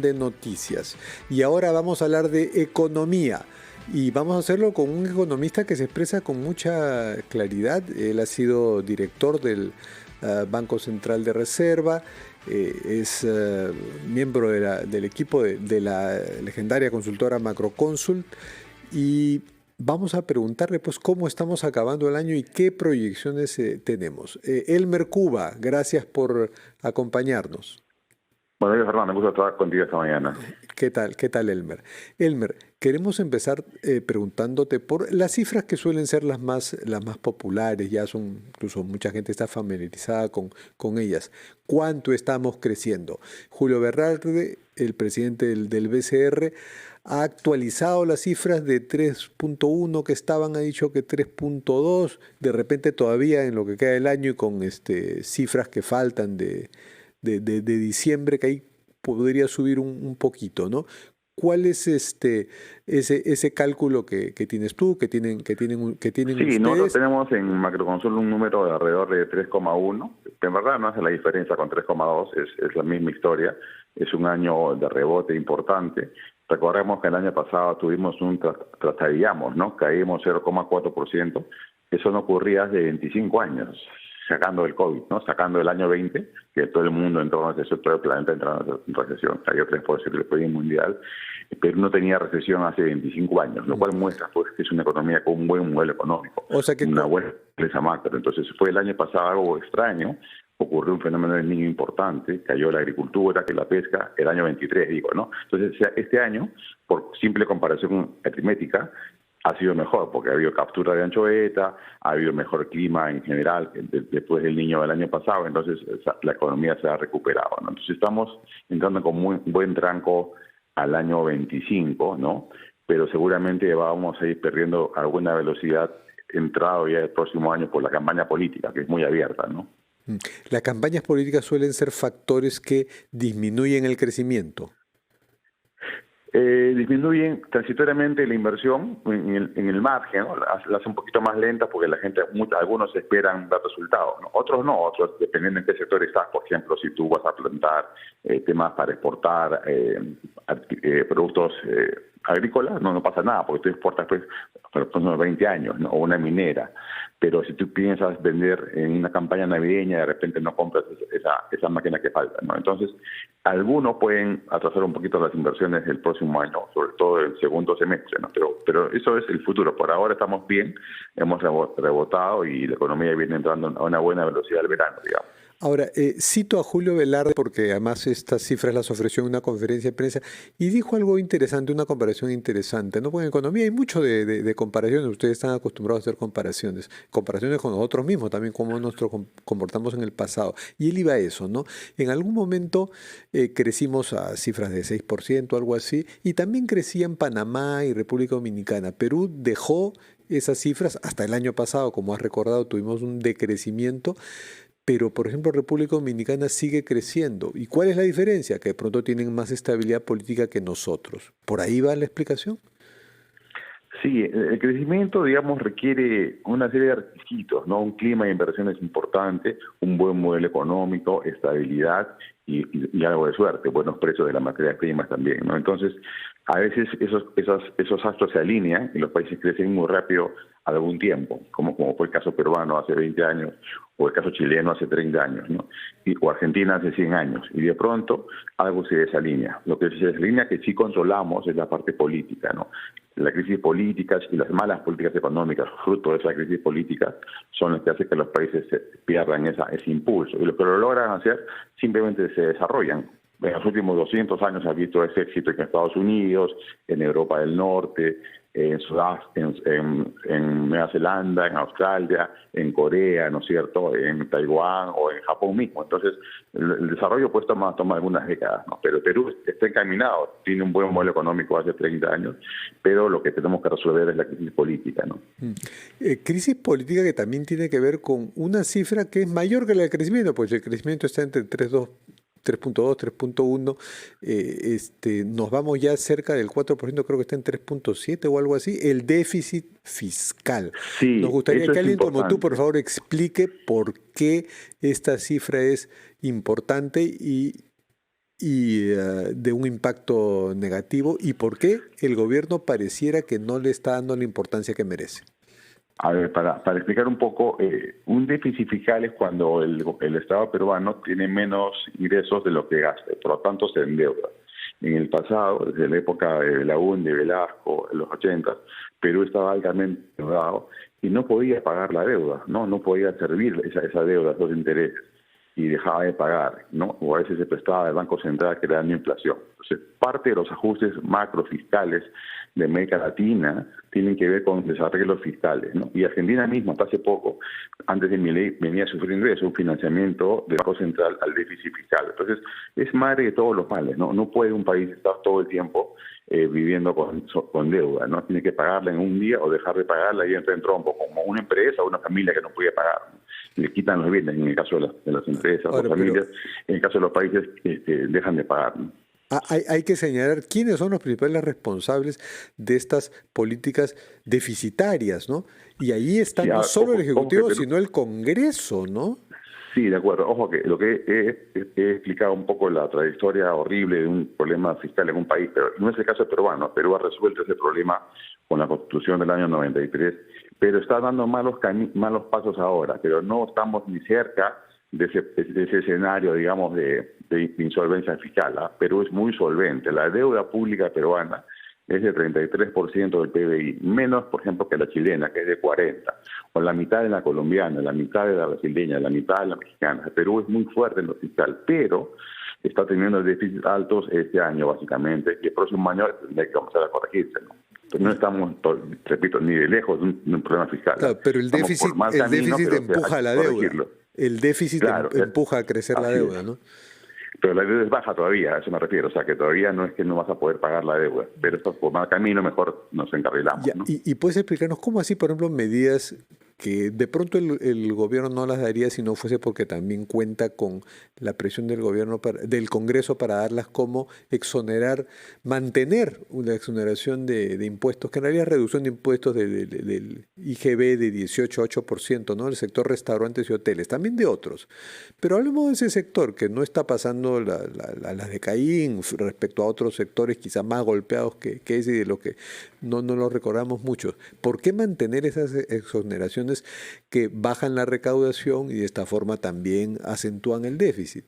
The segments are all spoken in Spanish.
de noticias. Y ahora vamos a hablar de economía. Y vamos a hacerlo con un economista que se expresa con mucha claridad. Él ha sido director del Banco Central de Reserva, es miembro del equipo de la legendaria consultora Macroconsult. Y vamos a preguntarle pues cómo estamos acabando el año y qué proyecciones tenemos. Elmer Cuba, gracias por acompañarnos. Bueno, yo, Fernando, me gusta estar contigo esta mañana. ¿Qué tal, Elmer? Elmer, queremos empezar preguntándote por las cifras que suelen ser las más populares, ya son, incluso mucha gente está familiarizada con ellas. ¿Cuánto estamos creciendo? Julio Berardi, el presidente del BCR, ha actualizado las cifras de 3.1 que estaban, ha dicho que 3.2, de repente todavía en lo que queda del año y con cifras que faltan de diciembre, que ahí podría subir un poquito, ¿no? ¿Cuál es ese cálculo que tienes tú, que tienen Sí, nosotros ustedes? tenemos en Macroconsult un número de alrededor de 3,1, que en verdad no hace la diferencia con 3,2, es la misma historia, es un año de rebote importante. Recordemos que el año pasado tuvimos trastabillamos, ¿no? Caímos 0,4%, eso no ocurría hace 25 años, sacando el COVID, ¿no? Sacando el año 20, que todo el mundo entró en recesión, todo el planeta entró en recesión, cayó 3% del PIB mundial, pero no tenía recesión hace 25 años, lo cual muestra pues que es una economía con un buen modelo económico, O sea que una buena empresa macro. Entonces fue el año pasado algo extraño, ocurrió un fenómeno del niño importante, cayó la agricultura, que la pesca, el año 23, digo, ¿no? Entonces este año, por simple comparación aritmética, ha sido mejor, porque ha habido captura de anchoveta, ha habido mejor clima en general después del niño del año pasado, entonces la economía se ha recuperado, ¿no? Entonces estamos entrando con muy buen tranco al año 25, ¿no? Pero seguramente vamos a ir perdiendo alguna velocidad entrado ya el próximo año por la campaña política, que es muy abierta, ¿no? las campañas políticas suelen ser factores que disminuyen el crecimiento. Disminuyen transitoriamente la inversión en el margen, ¿no? La hace un poquito más lenta porque la gente, algunos esperan ver resultados, ¿no? Otros, dependiendo en qué sector estás, por ejemplo, si tú vas a plantar temas para exportar productos agrícolas, no pasa nada, porque tú exportas pues por los próximos 20 años, ¿no? O una minera. Pero si tú piensas vender en una campaña navideña, de repente no compras esa máquina que falta, ¿no? Entonces, algunos pueden atrasar un poquito las inversiones del próximo año, sobre todo el segundo semestre, ¿no? Pero eso es el futuro. Por ahora estamos bien, hemos rebotado y la economía viene entrando a una buena velocidad al verano, digamos. Ahora, cito a Julio Velarde porque además estas cifras las ofreció en una conferencia de prensa y dijo algo interesante, una comparación interesante, ¿no? Porque en economía hay mucho de comparaciones, ustedes están acostumbrados a hacer comparaciones con nosotros mismos, también cómo nos comportamos en el pasado. Y él iba a eso, ¿no? En algún momento crecimos a cifras de 6%, algo así, y también crecía en Panamá y República Dominicana. Perú dejó esas cifras hasta el año pasado, como has recordado, tuvimos un decrecimiento. Pero, por ejemplo, República Dominicana sigue creciendo. ¿Y cuál es la diferencia? Que de pronto tienen más estabilidad política que nosotros. ¿Por ahí va la explicación? Sí, el crecimiento, digamos, requiere una serie de requisitos, ¿no? Un clima de inversiones importante, un buen modelo económico, estabilidad y algo de suerte, buenos precios de las materias primas también, ¿no? Entonces, a veces esos astros se alinean y los países crecen muy rápido algún tiempo, como fue el caso peruano hace 20 años o el caso chileno hace 30 años, ¿no? O Argentina hace 100 años, y de pronto algo se desalinea. Lo que se desalinea que sí controlamos es la parte política, ¿no? La crisis política y las malas políticas económicas, fruto de esa crisis política, son las que hacen que los países pierdan ese impulso. Y los que lo logran hacer simplemente se desarrollan. En los últimos 200 años ha visto ese éxito en Estados Unidos, en Europa del Norte, en en Nueva Zelanda, en Australia, en Corea, ¿no es cierto?, en Taiwán o en Japón mismo. Entonces, el desarrollo pues toma algunas décadas, ¿no? Pero Perú está encaminado, tiene un buen modelo económico hace 30 años, pero lo que tenemos que resolver es la crisis política, ¿no? Crisis política que también tiene que ver con una cifra que es mayor que la del crecimiento, pues el crecimiento está entre 3.2, 3.1, nos vamos ya cerca del 4%, creo que está en 3.7 o algo así, el déficit fiscal. Nos Sí, gustaría eso que es alguien como tú, por importante. favor, explique por qué esta cifra es importante y y de un impacto negativo, y por qué el gobierno pareciera que no le está dando la importancia que merece. A ver, para explicar un poco, un déficit fiscal es cuando el Estado peruano tiene menos ingresos de lo que gasta, por lo tanto se endeuda. En el pasado, desde la época de Belaún, de Velasco, en los 80, Perú estaba altamente endeudado y no podía pagar la deuda, no podía servir esa deuda, esos intereses, y dejaba de pagar, ¿no? O a veces se prestaba del Banco Central creando inflación. Entonces, parte de los ajustes macrofiscales de América Latina tienen que ver con desarreglos fiscales, ¿no? Y Argentina mismo, hasta hace poco, antes de mi ley, venía sufriendo eso, un financiamiento del Banco Central al déficit fiscal. Entonces, es madre de todos los males, ¿no? No puede un país estar todo el tiempo viviendo con deuda, ¿no? Tiene que pagarla en un día o dejar de pagarla y entra en trompo, como una empresa o una familia que no puede pagar, ¿no? Le quitan los bienes en el caso de las empresas o familias, en el caso de los países dejan de pagar, ¿no? Hay que señalar quiénes son los principales responsables de estas políticas deficitarias, ¿no? Y ahí está no solo el Ejecutivo, sino el Congreso, ¿no? Sí, de acuerdo. Ojo que lo que he explicado un poco la trayectoria horrible de un problema fiscal en un país, pero no es el caso peruano. Perú ha resuelto ese problema con la Constitución del año 93, pero está dando malos pasos ahora, pero no estamos ni cerca de ese escenario, digamos, de insolvencia fiscal, ¿eh? Perú es muy solvente. La deuda pública peruana es de 33% del PBI, menos, por ejemplo, que la chilena, que es de 40%, o la mitad de la colombiana, la mitad de la brasileña, la mitad de la mexicana. Perú es muy fuerte en lo fiscal, pero está teniendo déficits altos este año, básicamente, y el próximo año tendrá que comenzar a corregirse, ¿no? Entonces no estamos, repito, ni de lejos de un problema fiscal. Claro, pero el déficit empuja la deuda. El déficit empuja a crecer la deuda, ¿no? Pero la deuda es baja todavía, a eso me refiero. O sea, que todavía no es que no vas a poder pagar la deuda. Pero esto por mal camino mejor nos encarrilamos, ¿no? Y puedes explicarnos cómo así, por ejemplo, medidas que de pronto el gobierno no las daría si no fuese porque también cuenta con la presión del gobierno del Congreso para darlas, como exonerar, mantener una exoneración de impuestos, que en realidad es reducción de impuestos del IGB de 18 a 8%, ¿no? El sector restaurantes y hoteles, también de otros. Pero hablemos de ese sector que no está pasando las de Caín respecto a otros sectores quizá más golpeados que ese, y de lo que no lo recordamos mucho. ¿Por qué mantener esas exoneraciones que bajan la recaudación y de esta forma también acentúan el déficit?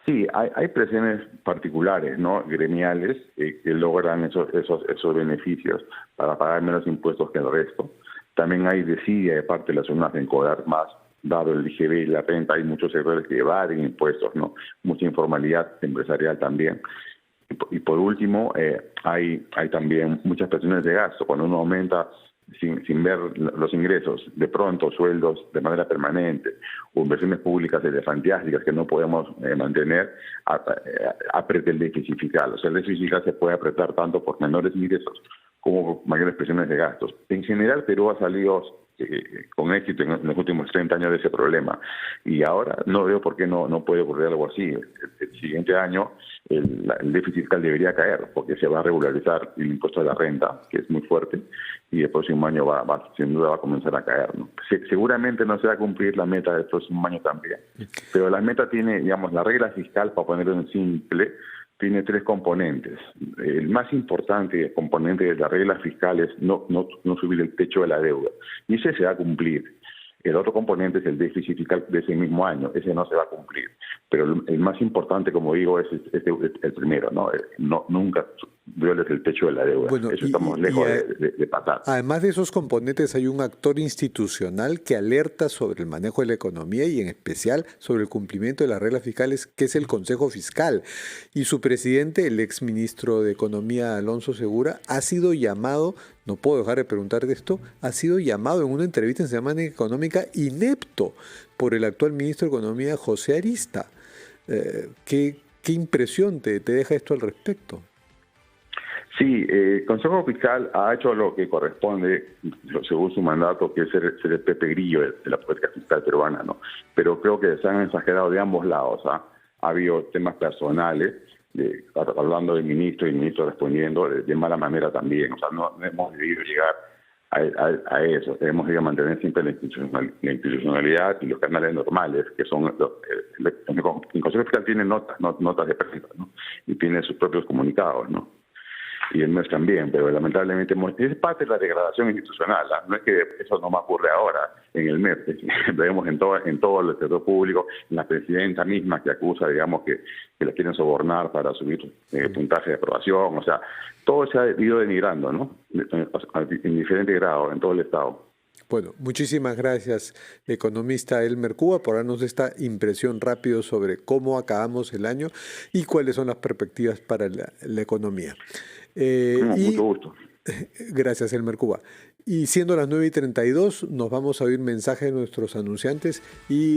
Sí, hay presiones particulares, ¿no? Gremiales, que logran esos beneficios para pagar menos impuestos que el resto. También hay desidia de parte de las zonas en cobrar más, dado el IGB y la renta. Hay muchos sectores que evaden impuestos, ¿no? Mucha informalidad empresarial también. Y por último, hay también muchas presiones de gasto. Cuando uno aumenta sin ver los ingresos, de pronto sueldos de manera permanente o inversiones públicas elefantiásticas que no podemos mantener, aprieta el déficit fiscal. O sea, el déficit fiscal se puede apretar tanto por menores ingresos como por mayores presiones de gastos. En general, Perú ha salido con éxito en los últimos 30 años de ese problema, y ahora no veo por qué no puede ocurrir algo así. El siguiente año el déficit fiscal debería caer, porque se va a regularizar el impuesto de la renta, que es muy fuerte, y el próximo año sin duda va a comenzar a caer, ¿no? Seguramente no se va a cumplir la meta del próximo año también, pero la meta tiene, digamos, la regla fiscal, para ponerlo en simple, tiene 3 componentes. El más importante componente de la regla fiscal es no subir el techo de la deuda, y ese se va a cumplir. El otro componente es el déficit fiscal de ese mismo año, ese no se va a cumplir. Pero el más importante, como digo, es el primero, ¿no? Nunca violes el techo de la deuda. Bueno, eso estamos lejos de pasar. Además de esos componentes, hay un actor institucional que alerta sobre el manejo de la economía y en especial sobre el cumplimiento de las reglas fiscales, que es el Consejo Fiscal. Y su presidente, el exministro de Economía, Alonso Segura, ha sido llamado, no puedo dejar de preguntar de esto, ha sido llamado en una entrevista en Semana Económica inepto por el actual ministro de Economía, José Arista. ¿Qué impresión te deja esto al respecto? Sí, el Consejo Fiscal ha hecho lo que corresponde, según su mandato, que es ser el Pepe Grillo de la política fiscal peruana, ¿no? Pero creo que se han exagerado de ambos lados, ¿ah? Ha habido temas personales, hablando del ministro y el ministro respondiendo de mala manera también. O sea, no hemos debido llegar a eso. Tenemos que mantener siempre la institucionalidad y los canales normales, que son el Consejo Fiscal tiene notas de prensa, ¿no? Y tiene sus propios comunicados, ¿no? Y el MES también, pero lamentablemente es parte de la degradación institucional, ¿ah? No es que eso no más ocurre ahora en el MES, lo vemos en todo el sector público, en la presidenta misma que acusa, digamos, que la quieren sobornar para subir puntaje de aprobación, o sea, todo se ha ido denigrando, ¿no? En diferentes grados, en todo el Estado. Bueno, muchísimas gracias, economista Elmer Cuba, por darnos esta impresión rápido sobre cómo acabamos el año y cuáles son las perspectivas para la economía. Mucho gusto. Gracias, Elmer Cuba. Y siendo las 9:32, nos vamos a oír mensajes de nuestros anunciantes y